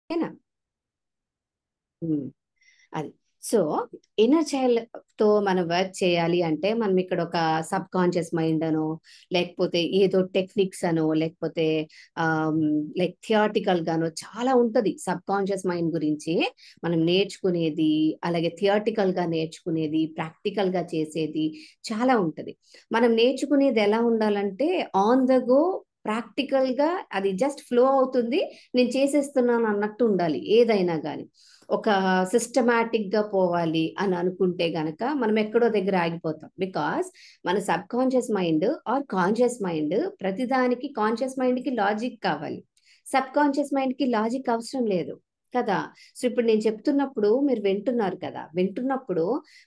ఓకేనా? ఉమ్, అది. So inner child తో మనం వర్క్ చేయాలి అంటే మనం ఇక్కడ ఒక సబ్ కాన్షియస్ మైండ్ అనో, లేకపోతే ఏదో టెక్నిక్స్ అనో, లేకపోతే లైక్ థియరిటికల్ గానో చాలా ఉంటది సబ్ కాన్షియస్ మైండ్ గురించి మనం నేర్చుకునేది. అలాగే థియరిటికల్ గా నేర్చుకునేది, ప్రాక్టికల్ గా చేసేది చాలా ఉంటది. మనం నేర్చుకునేది ఎలా ఉండాలంటే ఆన్ ద గో, ప్రాక్టికల్ గా అది జస్ట్ ఫ్లో అవుతుంది, నేను చేసేస్తున్నాను అన్నట్టు ఉండాలి ఏదైనా కానీ. ఒక సిస్టమాటిక్ గా పోవాలి అని అనుకుంటే గనక మనం ఎక్కడో దగ్గర ఆగిపోతాం. బికాస్ మన subconscious mind or conscious mind, ప్రతిదానికి కాన్షియస్ మైండ్ కి లాజిక్ కావాలి, సబ్ కాన్షియస్ మైండ్ కి లాజిక్ అవసరం లేదు కదా. సో ఇప్పుడు నేను చెప్తున్నప్పుడు మీరు వింటున్నారు కదా, వింటున్నప్పుడు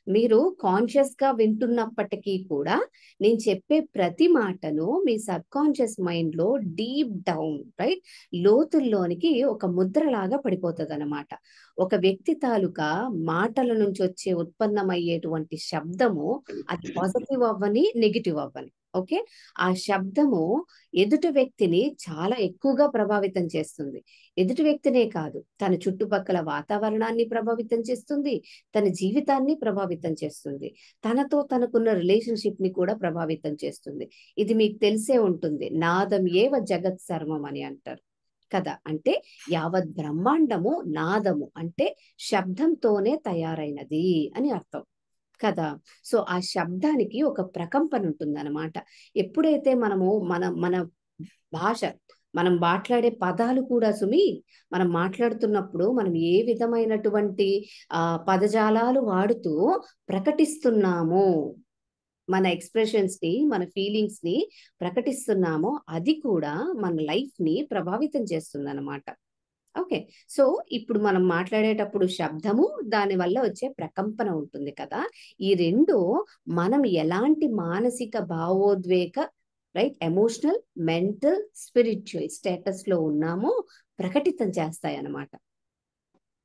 మీరు కాన్షియస్ గా వింటున్నప్పటికీ కూడా నేను చెప్పే ప్రతి మాటను మీ సబ్ కాన్షియస్ మైండ్ లో డీప్ డౌన్, రైట్, లోతుల్లోనికి ఒక ముద్రలాగా పడిపోతుంది అన్నమాట. ఒక వ్యక్తి తాలూకా మాటల నుంచి వచ్చే ఉత్పన్నమయ్యేటువంటి శబ్దము, అది పాజిటివ్ అవ్వని నెగిటివ్ అవ్వని, ఓకే, ఆ శబ్దము ఎదుటి వ్యక్తిని చాలా ఎక్కువగా ప్రభావితం చేస్తుంది. ఎదుటి వ్యక్తినే కాదు, తన చుట్టుపక్కల వాతావరణాన్ని ప్రభావితం చేస్తుంది, తన జీవితాన్ని ప్రభావితం చేస్తుంది, తనతో తనకున్న రిలేషన్షిప్ ని కూడా ప్రభావితం చేస్తుంది. ఇది మీకు తెలిసే ఉంటుంది, నాదం ఏవ జగత్ సర్వం అని అంటారు కదా. అంటే యావత్ బ్రహ్మాండము నాదము అంటే శబ్దంతోనే తయారైనది అని అర్థం కదా. సో ఆ శబ్దానికి ఒక ప్రకంపన ఉంటుందన్నమాట. ఎప్పుడైతే మనము మన మన భాష, మనం మాట్లాడే పదాలు కూడా సుమి, మనం మాట్లాడుతున్నప్పుడు మనం ఏ విధమైనటువంటి పదజాలాలు వాడుతూ ప్రకటిస్తున్నాము, మన ఎక్స్ప్రెషన్స్ ని, మన ఫీలింగ్స్ ని ప్రకటిస్తున్నామో అది కూడా మన లైఫ్ ని ప్రభావితం చేస్తుంది అనమాట. ఓకే. సో ఇప్పుడు మనం మాట్లాడేటప్పుడు శబ్దము, దాని వల్ల వచ్చే ప్రకంపన ఉంటుంది కదా. ఈ రెండు మనం ఎలాంటి మానసిక భావోద్వేగ, right, emotional, mental, spiritual status లో ఉన్నామో ప్రకటితం చేస్తాయి అన్నమాట.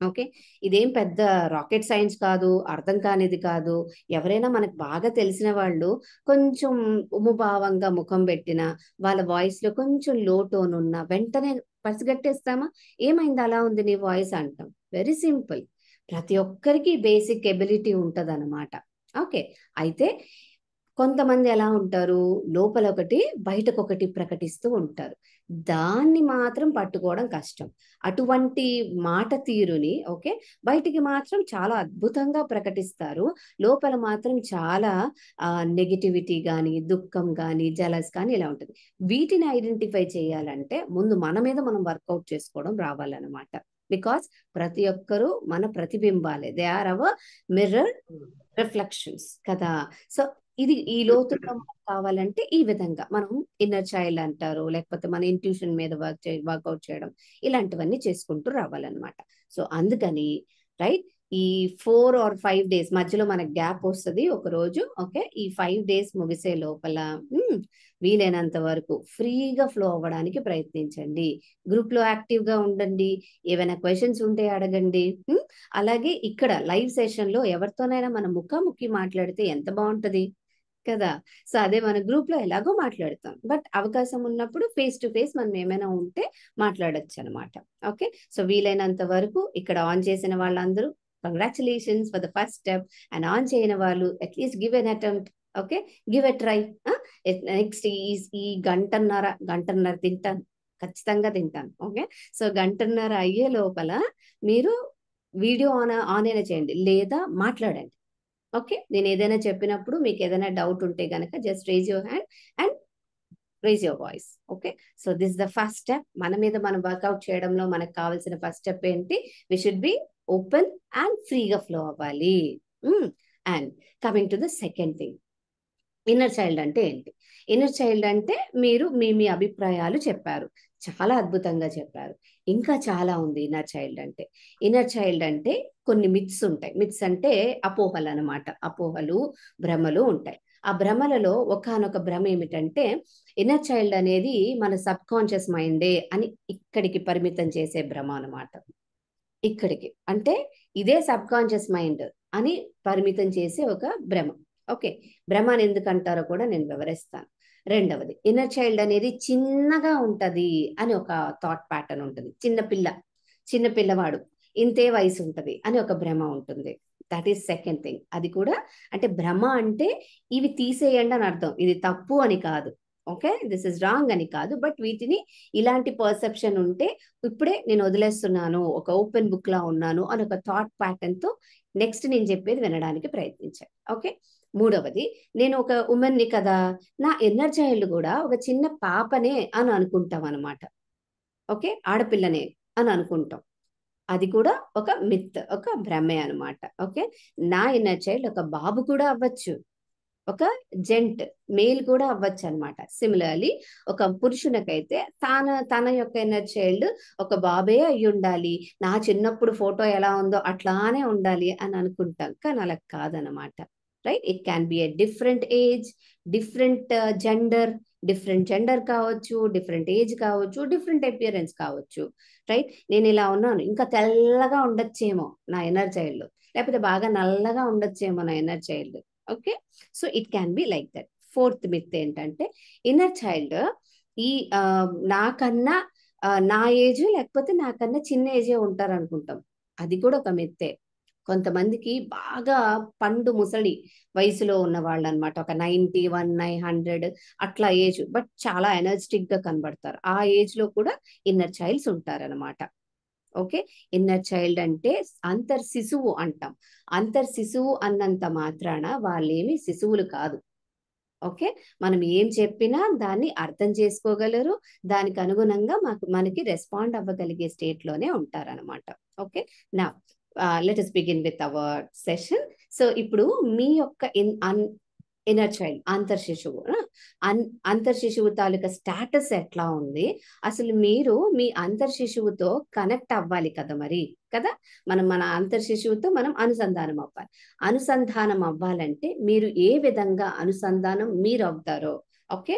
ఓకే. ఇదేం పెద్ద రాకెట్ సైన్స్ కాదు, అర్థం కానిది కాదు. ఎవరైనా మనకు బాగా తెలిసిన వాళ్ళు కొంచెం ఉముభావంగా ముఖం పెట్టిన, వాళ్ళ వాయిస్ లో కొంచెం లో టోన్ ఉన్న వెంటనే పసిగట్టేస్తామా, ఏమైంది అలా ఉంది నీ వాయిస్ అంటాం. Very simple. ప్రతి ఒక్కరికి బేసిక్ ఎబిలిటీ ఉంటది అనమాట. ఓకే. అయితే కొంతమంది ఎలా ఉంటారు, లోపల ఒకటి బయటకు ఒకటి ప్రకటిస్తూ ఉంటారు, దాన్ని మాత్రం పట్టుకోవడం కష్టం. అటువంటి మాట తీరుని, ఓకే, బయటికి మాత్రం చాలా అద్భుతంగా ప్రకటిస్తారు, లోపల మాత్రం చాలా నెగిటివిటీ కానీ, దుఃఖం కానీ, జలస్ కానీ ఇలా ఉంటుంది. వీటిని ఐడెంటిఫై చేయాలంటే ముందు మన మీద మనం వర్కౌట్ చేసుకోవడం రావాలన్నమాట. బికాస్ ప్రతి ఒక్కరూ మన ప్రతిబింబాలే, they are our mirror reflections కదా. సో ఇది ఈ లోతుగా మనకు కావాలంటే ఈ విధంగా మనం ఇన్నర్ చైల్డ్ అంటారు, లేకపోతే మన ఇంట్యూషన్ మీద వర్కౌట్ చేయడం, ఇలాంటివన్నీ చేసుకుంటూ రావాలన్నమాట. సో అందుకని, రైట్, ఈ 4 or 5 days మధ్యలో మనకు గ్యాప్ వస్తుంది ఒక రోజు, ఓకే, ఈ 5 days ముగిసే లోపల వీలైనంత వరకు ఫ్రీగా ఫ్లో అవ్వడానికి ప్రయత్నించండి. గ్రూప్ లో యాక్టివ్ గా ఉండండి, ఏమైనా క్వశ్చన్స్ ఉంటే అడగండి. అలాగే ఇక్కడ లైవ్ సెషన్ లో ఎవరితోనైనా మనం ముఖాముఖి మాట్లాడితే ఎంత బాగుంటది కదా. సో అదే మన గ్రూప్ లో ఎలాగో మాట్లాడతాం, బట్ అవకాశం ఉన్నప్పుడు ఫేస్ టు ఫేస్ మనం ఏమైనా ఉంటే మాట్లాడొచ్చు అనమాట. ఓకే. సో వీలైనంత వరకు ఇక్కడ ఆన్ చేసిన వాళ్ళందరూ congratulations for the first step, and on చేయని వాళ్ళు at least give an attempt, okay, give a try. Next ఈ గంటన్నర తింటాను, ఖచ్చితంగా తింటాను. ఓకే. సో గంటన్నర అయ్యే లోపల మీరు వీడియో ఆన్ అయినా చేయండి, లేదా మాట్లాడండి. ఓకే. నేను ఏదైనా చెప్పినప్పుడు మీకు ఏదైనా డౌట్ ఉంటే గనక just raise your hand and raise your voice. Okay. So this the first step. మన మీద మనం వర్కౌట్ చేయడంలో మనకు కావాల్సిన ఫస్ట్ స్టెప్ ఏంటి, we should be open and ఫ్రీగా ఫ్లో అవ్వాలి. And coming to the second thing, inner child అంటే ఏంటి? ఇన్నర్ చైల్డ్ అంటే మీరు మీ మీ అభిప్రాయాలు చెప్పారు, చాలా అద్భుతంగా చెప్పారు. ఇంకా చాలా ఉంది ఇన్నర్ చైల్డ్ అంటే. ఇన్నర్ చైల్డ్ అంటే కొన్ని మిత్స్ ఉంటాయి. మిత్స్ అంటే అపోహలు అనమాట. అపోహలు, భ్రమలు ఉంటాయి. ఆ భ్రమలలో ఒకానొక భ్రమ ఏమిటంటే, ఇన్నర్ చైల్డ్ అనేది మన సబ్ కాన్షియస్ మైండే అని ఇక్కడికి పరిమితం చేసే భ్రమ అనమాట. ఇక్కడికి అంటే ఇదే సబ్ కాన్షియస్ మైండ్ అని పరిమితం చేసే ఒక భ్రమ. ఓకే. భ్రమ అని ఎందుకు అంటారో కూడా నేను వివరిస్తాను. రెండవది, ఇన్నర్ చైల్డ్ అనేది చిన్నగా ఉంటది అని ఒక థాట్ ప్యాటర్న్ ఉంటుంది. చిన్న పిల్ల, చిన్న పిల్లవాడు ఇంతే వయసు ఉంటది అని ఒక భ్రమ ఉంటుంది. That is second thing. అది కూడా అంటే భ్రమ అంటే ఇవి తీసేయండి అని అర్థం, ఇది తప్పు అని కాదు. ఓకే, దిస్ ఇస్ రాంగ్ అని కాదు, బట్ వీటిని ఇలాంటి పర్సెప్షన్ ఉంటే ఇప్పుడే నేను వదిలేస్తున్నాను, ఒక ఓపెన్ బుక్ లా ఉన్నాను అని ఒక థాట్ ప్యాటర్న్ తో నెక్స్ట్ నేను చెప్పేది వినడానికి ప్రయత్నించాను. ఓకే, మూడవది, నేను ఒక ఉమెన్ ని కదా, నా ఇన్నర్ చైల్డ్ కూడా ఒక చిన్న పాపనే అని అనుకుంటాం అనమాట. ఓకే, ఆడపిల్లనే అని అనుకుంటాం. అది కూడా ఒక మిత్, ఒక భ్రమే అనమాట. ఓకే, నా ఇన్నర్ చైల్డ్ ఒక బాబు కూడా అవ్వచ్చు, ఒక జెంట్ మేల్ కూడా అవ్వచ్చు అనమాట. సిమిలర్లీ ఒక పురుషునికైతే తన యొక్క ఇన్నర్ చైల్డ్ ఒక బాబే అయి ఉండాలి, నా చిన్నప్పుడు ఫోటో ఎలా ఉందో అట్లానే ఉండాలి అని అనుకుంటాం, కానీ అలా కాదనమాట. Right, it can be a different age, different gender కావచ్చు, డిఫరెంట్ ఏజ్ కావచ్చు, డిఫరెంట్ అపియరెన్స్ కావచ్చు. రైట్, నేను ఇలా ఉన్నాను, ఇంకా తెల్లగా ఉండొచ్చేమో నా ఇన్నర్ చైల్డ్, లేకపోతే బాగా నల్లగా ఉండొచ్చేమో నా inner child. Okay, so it can be like that. Fourth myth ఏంటంటే ఇన్నర్ చైల్డ్ ఈ నాకన్నా నా ఏజ్ లేకపోతే నాకన్నా చిన్న ఏజే ఉంటారు అనుకుంటాం. అది కూడా ఒక మిత్తే. కొంతమందికి బాగా పండు ముసలి వయసులో ఉన్న వాళ్ళు అనమాట, ఒక 91, 900 అట్లా ఏజ్, బట్ చాలా ఎనర్జెటిక్ గా కనబడతారు. ఆ ఏజ్ లో కూడా ఇన్నర్ చైల్డ్స్ ఉంటారనమాట. ఓకే, ఇన్నర్ చైల్డ్ అంటే అంతర్ శిశువు అంటాం. అంతర్ శిశువు అన్నంత మాత్రాన వాళ్ళేమి శిశువులు కాదు. ఓకే, మనం ఏం చెప్పినా దాన్ని అర్థం చేసుకోగలరు, దానికి అనుగుణంగా మనకి రెస్పాండ్ అవ్వగలిగే స్టేట్ లోనే ఉంటారనమాట. ఓకే, నా let us begin with our session. So ఇప్పుడు మీ యొక్క ఇన్నర్ చైల్డ్ అంతర్ శిశువు, అంతర్ శిశువు తాలూకా స్టాటస్ ఎట్లా ఉంది, అసలు మీరు మీ అంతర్ శిశువుతో కనెక్ట్ అవ్వాలి కదా మరి, కదా, మన అంతర్ శిశువుతో మనం అనుసంధానం అవ్వాలి. అనుసంధానం అవ్వాలంటే మీరు ఏ విధంగా అనుసంధానం మీరు అవుతారో, ఓకే,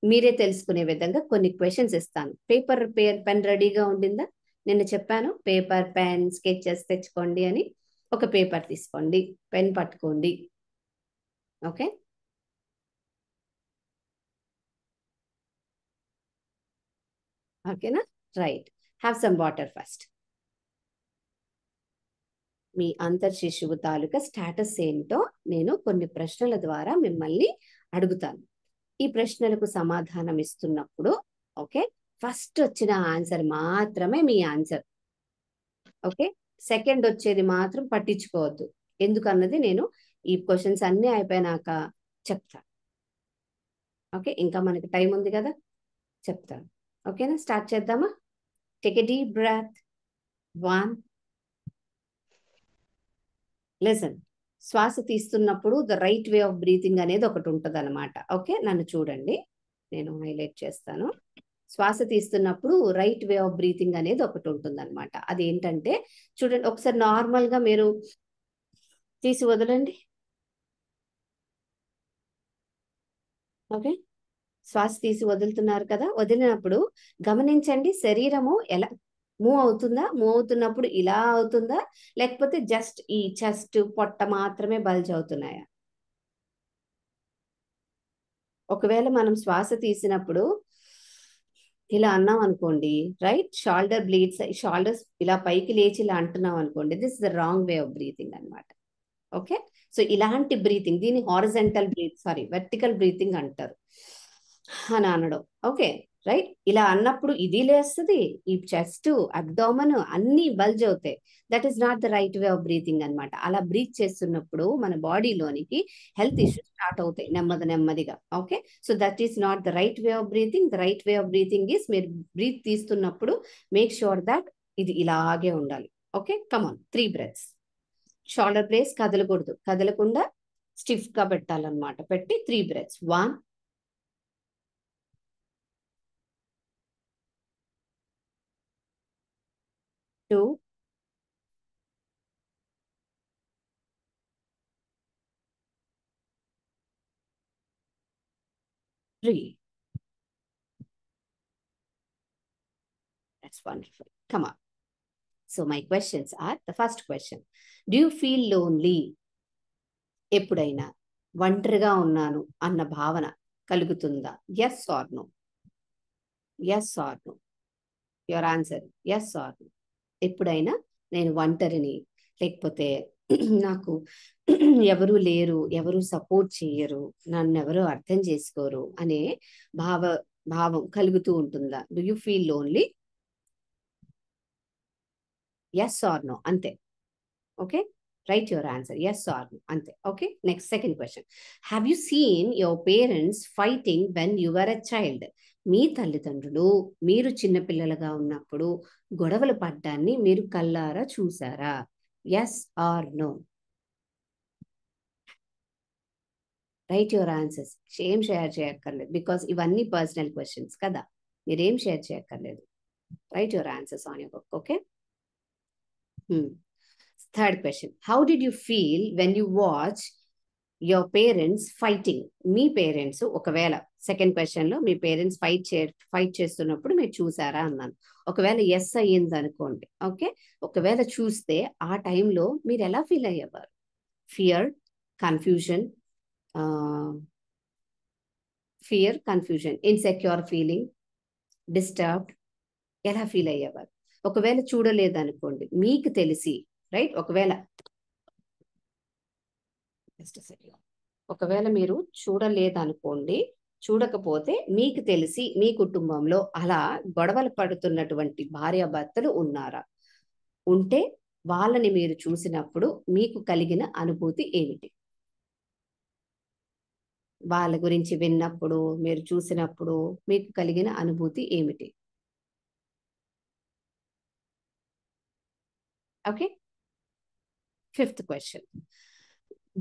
మీరే తెలుసుకునే విధంగా కొన్ని క్వశ్చన్స్ ఇస్తాను. పేపర్ పెన్ రెడీగా ఉండిందా? నిన్న చెప్పాను పేపర్ పెన్ స్కెచెస్ తెచ్చుకోండి అని. ఒక పేపర్ తీసుకోండి, పెన్ పట్టుకోండి. ఓకే, ఓకేనా? Right, have some water first. మీ అంతర్ శిశువు తాలూకా స్టాటస్ ఏంటో నేను కొన్ని ప్రశ్నల ద్వారా మిమ్మల్ని అడుగుతాను. ఈ ప్రశ్నలకు సమాధానం ఇస్తున్నప్పుడు ఓకే, ఫస్ట్ వచ్చిన ఆన్సర్ మాత్రమే మీ ఆన్సర్. ఓకే, సెకండ్ వచ్చేది మాత్రం పట్టించుకోవద్దు, ఎందుకన్నది నేను ఈ క్వశ్చన్స్ అన్ని అయిపోయినాక చెప్తాను. ఓకే, ఇంకా మనకి టైం ఉంది కదా, చెప్తాను. ఓకేనా, స్టార్ట్ చేద్దామా? Take a deep breath. 1, listen. శ్వాస తీస్తున్నప్పుడు the right way of breathing అనేది ఒకటి ఉంటుంది అనమాట. ఓకే, నన్ను చూడండి, నేను హైలైట్ చేస్తాను. శ్వాస తీస్తున్నప్పుడు రైట్ వే ఆఫ్ బ్రీతింగ్ అనేది ఒకటి ఉంటుంది అనమాట. అదేంటంటే చూడండి, ఒకసారి నార్మల్ గా మీరు తీసి వదలండి. ఓకే, శ్వాస తీసి వదులుతున్నారు కదా, వదిలినప్పుడు గమనించండి శరీరము ఎలా మూవ్ అవుతుందా, మూవ్ అవుతున్నప్పుడు ఇలా అవుతుందా, లేకపోతే జస్ట్ ఈ చెస్ట్ పొట్ట మాత్రమే బల్జ్ అవుతున్నాయా? ఒకవేళ మనం శ్వాస తీసినప్పుడు ఇలా అన్నాం అనుకోండి, రైట్, షోల్డర్ బ్లీడ్స్, షోల్డర్స్ ఇలా పైకి లేచి ఇలా అంటున్నాం అనుకోండి, this is the wrong way of breathing అనమాట. ఓకే, సో ఇలాంటి బ్రీతింగ్, దీన్ని హారిజంటల్ వెర్టికల్ బ్రీతింగ్ అంటారు అని అనడం. ఓకే, రైట్, ఇలా అన్నప్పుడు ఇది లేస్తుంది, ఈ చెస్ట్ అబ్డామన్ అన్ని బల్జ్ అవుతాయి. That is not the right way of breathing అనమాట. అలా బ్రీత్ చేస్తున్నప్పుడు మన బాడీలోనికి హెల్త్ ఇష్యూస్ స్టార్ట్ అవుతాయి నెమ్మదిగా. Okay, so that is not the right way of breathing. The right way of breathing is మీరు breath తీస్తున్నప్పుడు make sure that ఇది ఇలాగే ఉండాలి. ఓకే, కమాన్, 3 బ్రెత్స్. షోల్డర్ ప్లేస్ కదలకూడదు, కదలకుండా స్టిఫ్ గా పెట్టాలన్నమాట. పెట్టి 3 breaths. 1, 2, 3. That's wonderful. Come on. So my questions are, the first question, do you feel lonely? ఎప్పుడైనా ఒంటరిగా ఉన్నాను అన్న భావన కలుగుతుందా? Yes or no? Yes or no? Your answer yes or no? ఎప్పుడైనా నేను ఒంటరిని, లేకపోతే నాకు ఎవరు లేరు, ఎవరు సపోర్ట్ చేయరు, నన్ను ఎవరు అర్థం చేసుకోరు అనే భావ భావం కలుగుతూ ఉంటుందా? Do you feel lonely? Yes or no, అంతే. Okay, write your answer, yes or no, అంతే. Okay, next second question. Have you seen your parents fighting when you are a child? మీ తల్లిదండ్రులు మీరు చిన్నపిల్లలుగా ఉన్నప్పుడు గొడవలు పడ్డాన్ని మీరు కళ్ళారా చూసారా? Yes or no, write your answers. ఏం షేర్ చేయక్కర్లేదు, బికాస్ ఇవన్నీ పర్సనల్ క్వశ్చన్స్ కదా, మీరేం షేర్ చేయక్కర్లేదు. Write your answers on your book. Okay. Third question. How did you feel when you watch your parents fighting? Me parents ఒకవేళ second question లో మీ parents fight చేస్తున్నప్పుడు మీరు చూసారా అన్నాను. ఒకవేళ ఎస్ అయ్యింది అనుకోండి, ఓకే, ఒకవేళ చూస్తే ఆ టైంలో మీరు ఎలా ఫీల్ అయ్యేవారు? Fear, confusion, insecure feeling, disturbed, ఎలా ఫీల్ అయ్యేవారు? ఒకవేళ చూడలేదనుకోండి, మీకు తెలిసి, రైట్, ఒకవేళ మీరు చూడలేదనుకోండి, చూడకపోతే మీకు తెలిసి మీ కుటుంబంలో అలా గొడవలు పడుతున్నటువంటి భార్యాభర్తలు ఉన్నారా? ఉంటే వాళ్ళని మీరు చూసినప్పుడు మీకు కలిగిన అనుభూతి ఏమిటి? వాళ్ళ గురించి విన్నప్పుడు, మీరు చూసినప్పుడు మీకు కలిగిన అనుభూతి ఏమిటి? Okay, fifth question.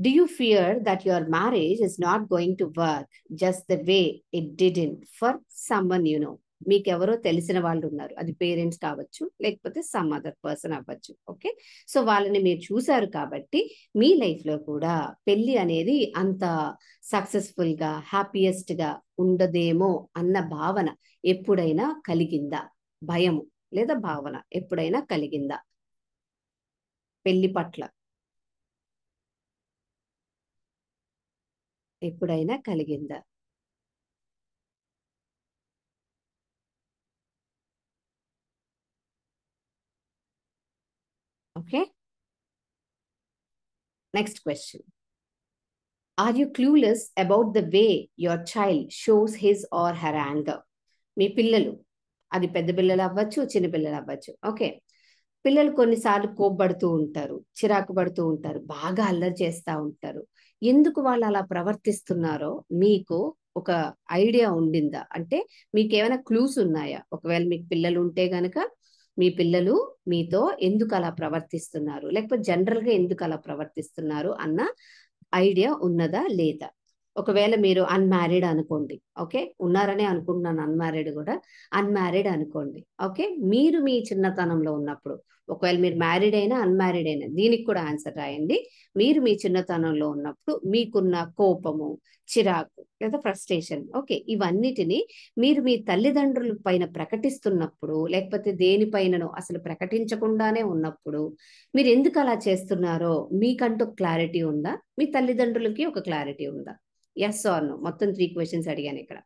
Do you fear that your marriage is not going to work just the way it didn't for someone you know? మీకు ఎవరో తెలిసిన వాళ్ళు ఉన్నారు, అది పేరెంట్స్ కావచ్చు, లేకపోతే సమ్ అదర్ పర్సన్ అవ్వచ్చు. ఓకే, సో వాళ్ళని మీరు చూశారు కాబట్టి మీ లైఫ్ లో కూడా పెళ్లి అనేది అంత సక్సెస్ఫుల్ గా, హ్యాపీయెస్ట్ గా ఉండదేమో అన్న భావన ఎప్పుడైనా కలిగిందా? భయము లేదా భావన ఎప్పుడైనా కలిగిందా పెళ్లి పట్ల? ఎప్పుడైనా కలిగిందా? Okay, next question. Are you clueless about the way your child shows his or her anger? మీ పిల్లలు, అది పెద్ద పిల్లలు అవ్వచ్చు, చిన్న పిల్లలు అవ్వచ్చు, ఓకే, పిల్లలు కొన్నిసార్లు కోప్పడుతూ ఉంటారు, చిరాకు పడుతూ ఉంటారు, బాగా అల్లరి చేస్తూ ఉంటారు. ఎందుకు వాళ్ళు అలా ప్రవర్తిస్తున్నారో మీకు ఒక ఐడియా ఉండిందా? అంటే మీకు ఏమైనా క్లూస్ ఉన్నాయా? ఒకవేళ మీకు పిల్లలు ఉంటే గనక మీ పిల్లలు మీతో ఎందుకు అలా ప్రవర్తిస్తున్నారు, లేకపోతే జనరల్ గా ఎందుకు అలా ప్రవర్తిస్తున్నారు అన్న ఐడియా ఉన్నదా లేదా? ఒకవేళ మీరు అన్మ్యారీడ్ అనుకోండి, ఓకే, ఉన్నారనే అనుకుంటున్నాను, అన్మ్యారీడ్ కూడా, అన్మ్యారీడ్ అనుకోండి, ఓకే, మీరు మీ చిన్నతనంలో ఉన్నప్పుడు, ఒకవేళ మీరు మ్యారీడ్ అయినా అన్మ్యారీడ్ అయినా దీనికి కూడా ఆన్సర్ రాయండి. మీరు మీ చిన్నతనంలో ఉన్నప్పుడు మీకున్న కోపము, చిరాకు లేదా ఫ్రస్ట్రేషన్, ఓకే, ఇవన్నిటిని మీరు మీ తల్లిదండ్రుల పైన ప్రకటిస్తున్నప్పుడు, లేకపోతే దేనిపైననో అసలు ప్రకటించకుండానే ఉన్నప్పుడు మీరు ఎందుకు అలా చేస్తున్నారో మీకంటూ క్లారిటీ ఉందా? మీ తల్లిదండ్రులకి ఒక క్లారిటీ ఉందా? ఎస్ ఆర్ నో, మొత్తం 3 క్వశ్చన్స్ అడిగాను ఇక్కడ.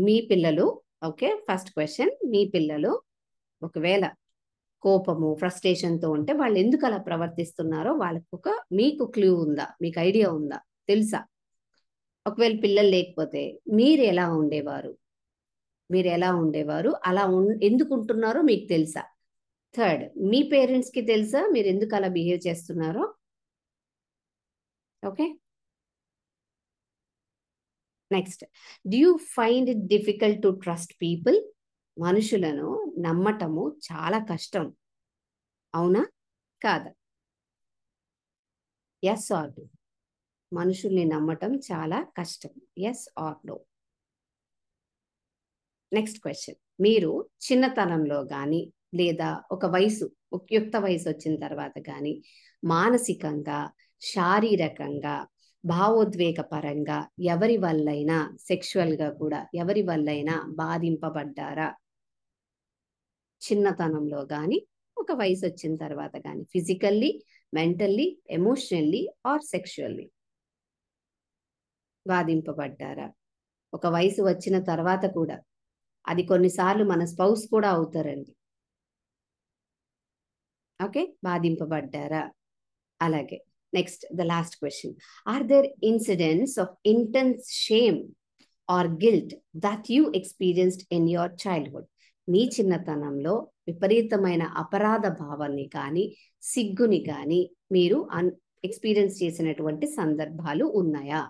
మీ పిల్లలు, ఓకే, ఫస్ట్ క్వశ్చన్, మీ పిల్లలు ఒకవేళ కోపము, ఫ్రస్ట్రేషన్ తో ఉంటే వాళ్ళు ఎందుకు అలా ప్రవర్తిస్తున్నారో వాళ్ళకు మీకు క్లూ ఉందా, మీకు ఐడియా ఉందా, తెలుసా? ఒకవేళ పిల్లలు లేకపోతే మీరు ఎలా ఉండేవారు? అలా ఎందుకు ఉంటున్నారో మీకు తెలుసా? థర్డ్, మీ పేరెంట్స్ కి తెలుసా మీరు ఎందుకు అలా బిహేవ్ చేస్తున్నారో? Okay, next. Do you find it difficult to trust people? మనుషులను నమ్మటము చాలా కష్టం, అవునా కాదా? ఎస్ ఆర్ నో, మనుషుల్ని నమ్మటం చాలా కష్టం, yes or no. Next question. మీరు చిన్నతనంలో కానీ లేదా ఒక యుక్త వయసు వచ్చిన తర్వాత కానీ మానసికంగా, శారీరకంగా, భావోద్వేగ పరంగా ఎవరి వల్లైనా, సెక్షువల్ గా కూడా ఎవరి వల్లైనా బాధింపబడ్డారా? చిన్నతనంలో కానీ ఒక వయసు వచ్చిన తర్వాత కానీ, physically, mentally, emotionally or sexually బాధింపబడ్డారా? ఒక వయసు వచ్చిన తర్వాత కూడా అది కొన్నిసార్లు మన స్పౌస్ కూడా అవుతారండి. ఓకే, బాధింపబడ్డారా? అలాగే next the last question, are there incidents of intense shame or guilt that you experienced in your childhood? మీ చిన్నతనంలో విపరీతమైన అపరాధ భావాన్ని కానీ సిగ్గుని కానీ మీరు ఎక్స్పీరియన్స్ చేసినటువంటి సందర్భాలు ఉన్నాయా?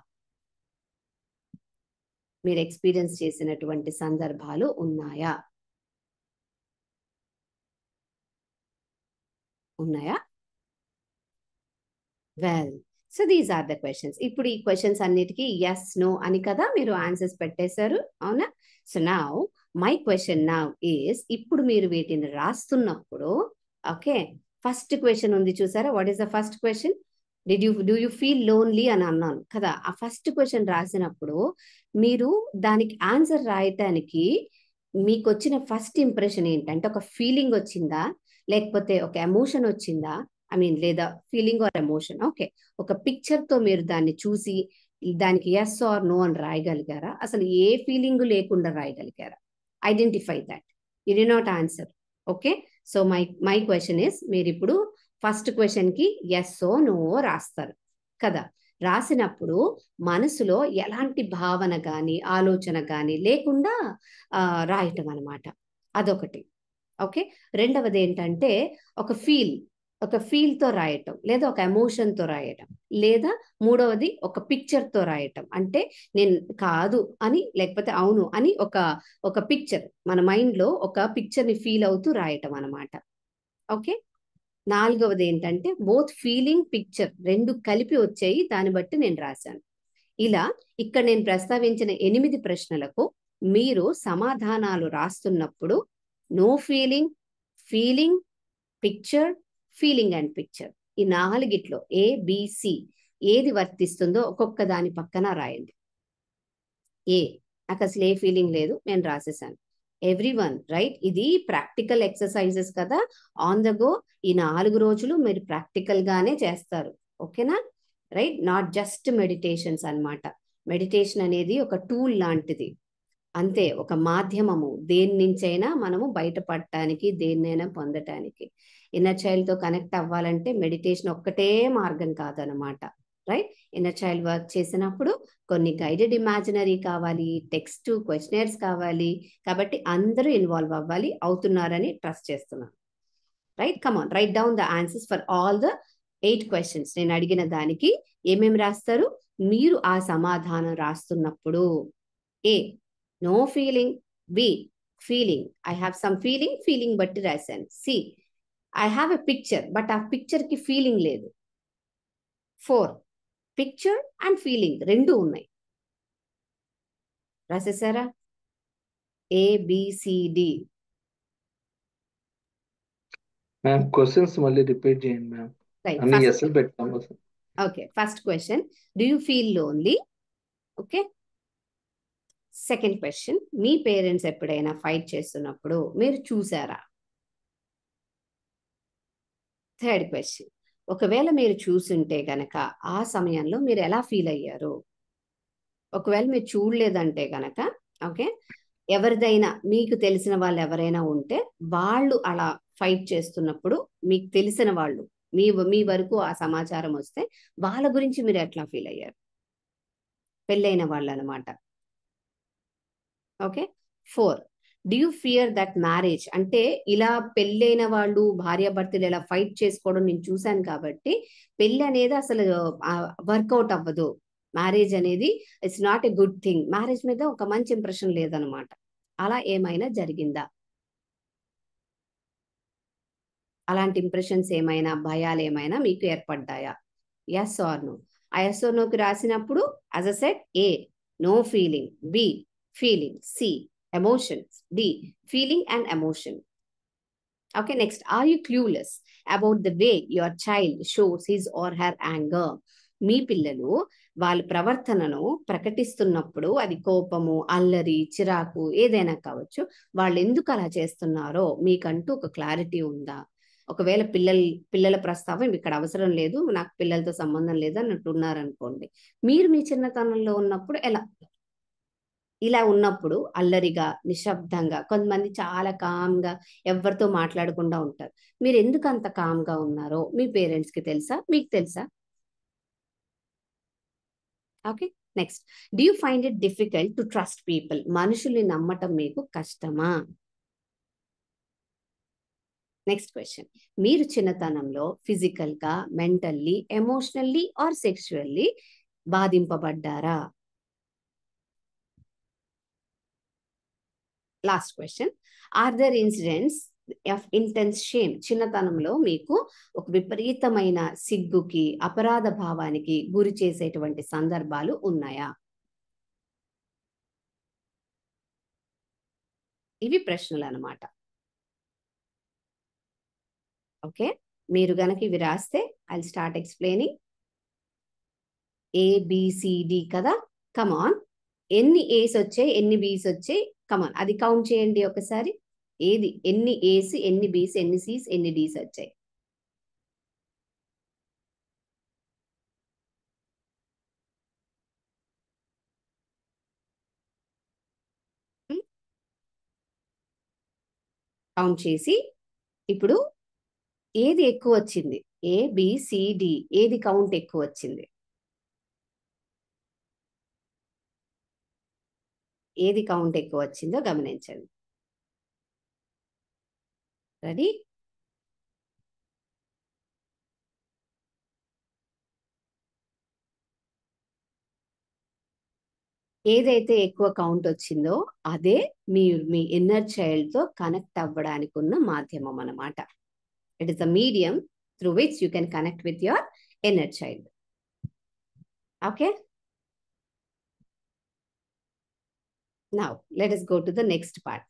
మీరు ఎక్స్పీరియన్స్ చేసినటువంటి సందర్భాలు ఉన్నాయా? ఉన్నాయా? Well, so these are the questions. ఇప్పుడు ఈ క్వశ్చన్స్ అన్నిటికీ ఎస్ నో అని కదా మీరు ఆన్సర్స్ పెట్టేశారు, అవునా? So now my question now is, ఇప్పుడు మీరు వీటిని రాస్తున్నప్పుడు, ఓకే, ఫస్ట్ క్వశ్చన్ ఉంది చూసారా? What is the first question? Do you feel lonely అని అన్నాను కదా. ఆ ఫస్ట్ క్వశ్చన్ రాసినప్పుడు మీరు దానికి ఆన్సర్ రాయటానికి మీకు వచ్చిన ఫస్ట్ ఇంప్రెషన్ ఏంటంటే, ఒక ఫీలింగ్ వచ్చిందా, లేకపోతే ఒక ఎమోషన్ వచ్చిందా? ఐ మీన్, లేదా ఫీలింగ్ ఆర్ ఎమోషన్, ఓకే, ఒక పిక్చర్ తో మీరు దాన్ని చూసి దానికి ఎస్ ఆర్ నో అని రాయగలిగారా? అసలు ఏ ఫీలింగ్ లేకుండా రాయగలిగారా? Identify that. You did not answer. Okay, so my question is, మీరు ఇప్పుడు ఫస్ట్ క్వశ్చన్ కి ఎస్ ఓ నో రాస్తారు కదా. రాసినప్పుడు మనసులో ఎలాంటి భావన కానీ ఆలోచన కానీ లేకుండా రాయటం అనమాట. అదొకటి. ఓకే, రెండవది ఏంటంటే ఒక ఫీల్ తో రాయటం, లేదా ఒక ఎమోషన్ తో రాయటం, లేదా మూడవది ఒక పిక్చర్ తో రాయటం. అంటే నేను కాదు అని లేకపోతే అవును అని ఒక పిక్చర్ మన మైండ్ లో ఒక పిక్చర్ ని ఫీల్ అవుతూ రాయటం అనమాట. ఓకే, నాలుగవది ఏంటంటే బోత్ ఫీలింగ్ పిక్చర్ రెండు కలిపి వచ్చాయి, దాన్ని బట్టి నేను రాశాను. ఇలా ఇక్కడ నేను ప్రస్తావించిన 8 ప్రశ్నలకు మీరు సమాధానాలు రాస్తున్నప్పుడు no feeling, feeling, picture, feeling and picture, ఈ నాలుగిట్లో ఏబిసి ఏది వర్తిస్తుందో ఒక్కొక్క దాని పక్కన రాయండి. ఏ, నాకు అసలు ఏ ఫీలింగ్ లేదు, నేను రాసేసాను. ఎవ్రీవన్ రైట్, ఇది ప్రాక్టికల్ ఎక్సర్సైజెస్ కదా, ఆన్ ద గో. ఈ 4 రోజులు మీరు ప్రాక్టికల్ గానే చేస్తారు, ఓకేనా? రైట్, నాట్ జస్ట్ మెడిటేషన్స్ అన్నమాట. మెడిటేషన్ అనేది ఒక టూల్ లాంటిది, అంతే, ఒక మాధ్యమము. దేని నుంచైనా మనము బయటపడటానికి, దేన్నైనా పొందటానికి. ఇన్నర్ చైల్డ్ తో కనెక్ట్ అవ్వాలంటే మెడిటేషన్ ఒక్కటే మార్గం కాదనమాట. రైట్, ఇన్నర్ చైల్డ్ వర్క్ చేసినప్పుడు కొన్ని గైడెడ్ ఇమాజినరీ కావాలి, టెక్స్ట్ క్వశ్చనర్స్ కావాలి. కాబట్టి అందరూ ఇన్వాల్వ్ అవ్వాలి, అవుతున్నారని ట్రస్ట్ చేస్తున్నాను. Right, come on, write down the answers for all the 8 questions. నేను అడిగిన దానికి ఏమేమి రాస్తారు? మీరు ఆ సమాధానం రాస్తున్నప్పుడు A, no feeling. B, feeling, I have some feeling, feeling బట్టి రాశాను. C, I have a picture, but ఆ పిక్చర్ కి ఫీలింగ్ లేదు. 4, పిక్చర్ అండ్ ఫీలింగ్ రెండు ఉన్నాయి. రాసేసారా? ఏబిసిడి. మ్యామ్ క్వశ్చన్స్ మళ్ళీ రిపీట్ చేయండి మ్యామ్. రైట్, అన్ని ఫస్ట్, ఎస్ఎల్ పెట్టాము. Okay, first question, do you feel lonely? Okay, second question, me parents ఎప్పుడైనా ఫైట్ చేస్తున్నప్పుడు మీరు చూసారా? థర్డ్ క్వశ్చన్, ఒకవేళ మీరు చూసుంటే గనక ఆ సమయంలో మీరు ఎలా ఫీల్ అయ్యారు? ఒకవేళ మీరు చూడలేదంటే గనక, ఓకే, ఎవరిదైనా మీకు తెలిసిన వాళ్ళు ఎవరైనా ఉంటే వాళ్ళు అలా ఫైట్ చేస్తున్నప్పుడు మీకు తెలిసిన వాళ్ళు మీ వరకు ఆ సమాచారం వస్తే వాళ్ళ గురించి మీరు ఎట్లా ఫీల్ అయ్యారు? పెళ్ళైన వాళ్ళు అనమాట. Okay, 4, do you fear that marriage? అంటే ఇలా పెళ్ళైన వాళ్ళు భార్యాభర్తలు ఇలా ఫైట్ చేసుకోవడం నేను చూశాను కాబట్టి పెళ్ళి అనేది అసలు వర్కౌట్ అవ్వదు, మ్యారేజ్ అనేది it's not a good thing, marriage మీద ఒక మంచి ఇంప్రెషన్ లేదనమాట. అలా ఏమైనా జరిగిందా? అలాంటి ఇంప్రెషన్స్ ఏమైనా, భయాలు ఏమైనా మీకు ఏర్పడ్డాయా? Yes or no. ఆ ఎస్ ఆర్ నోకి రాసినప్పుడు as a set, A, no feeling. B, feeling. C, emotions. D, feeling and emotion. Okay, next, are you clueless about the way your child shows his or her anger? మీ పిల్లలు వాళ్ళ ప్రవర్తనను ప్రకటిస్తున్నప్పుడు అది కోపము, అల్లరి, చిరాకు ఏదైనా కావచ్చు, వాళ్ళు ఎందుకు అలా చేస్తున్నారో మీకంటూ ఒక క్లారిటీ ఉందా? ఒకవేళ పిల్లల ప్రస్తావన ఇక్కడ అవసరం లేదు, నాకు పిల్లలతో సంబంధం లేదు అన్నట్టు ఉన్నారనుకోండి, మీరు మీ చిన్నతనంలో ఉన్నప్పుడు ఎలా? ఇలా ఉన్నప్పుడు అల్లరిగా, నిశ్శబ్దంగా, కొంతమంది చాలా కామ్గా ఎవరితో మాట్లాడకుండా ఉంటారు. మీరు ఎందుకు అంత కామ్గా ఉన్నారో మీ పేరెంట్స్కి తెలుసా, మీకు తెలుసా? Okay, next, do you find it difficult to trust people? మనుషుల్ని నమ్మటం మీకు కష్టమా? నెక్స్ట్ క్వశ్చన్, మీరు చిన్నతనంలో ఫిజికల్గా, మెంటల్లీ, ఎమోషనల్లీ ఆర్ సెక్షువల్లీ బాధింపబడ్డారా? Last question, are there incidents of intense shame? చిన్నతనంలో మీకు ఒక విపరీతమైన సిగ్గుకి, అపరాధ భావానికి గురి చేసేటువంటి సందర్భాలు ఉన్నాయా? ఇవి ప్రశ్నలు అన్నమాట. ఓకే, మీరు గనక ఇవి రాస్తే ఐ స్టార్ట్ ఎక్స్ప్లెయినింగ్. ఏబిసిడి కదా, కమాన్. ఎన్ని ఏస్ వచ్చాయి, ఎన్ని బీస్ వచ్చాయి? కమాన్, అది కౌంట్ చేయండి ఒకసారి. ఏది ఎన్ని ఏస్, ఎన్ని బీస్, ఎన్ని సీస్, ఎన్ని డీస్ వచ్చాయి? కౌంట్ చేసి ఇప్పుడు ఏది ఎక్కువ వచ్చింది? ఏబిసిడి, ఏది కౌంట్ ఎక్కువ వచ్చింది? ఏది కౌంట్ ఎక్కువ వచ్చిందో గమనించండి. రెడీ? ఏదైతే ఎక్కువ కౌంట్ వచ్చిందో అదే మీ మీ ఇన్నర్ చైల్డ్ తో కనెక్ట్ అవ్వడానికి ఉన్న మాధ్యమం అన్నమాట. It is the medium through which you can connect with your inner child. Okay, now let us go to the next part.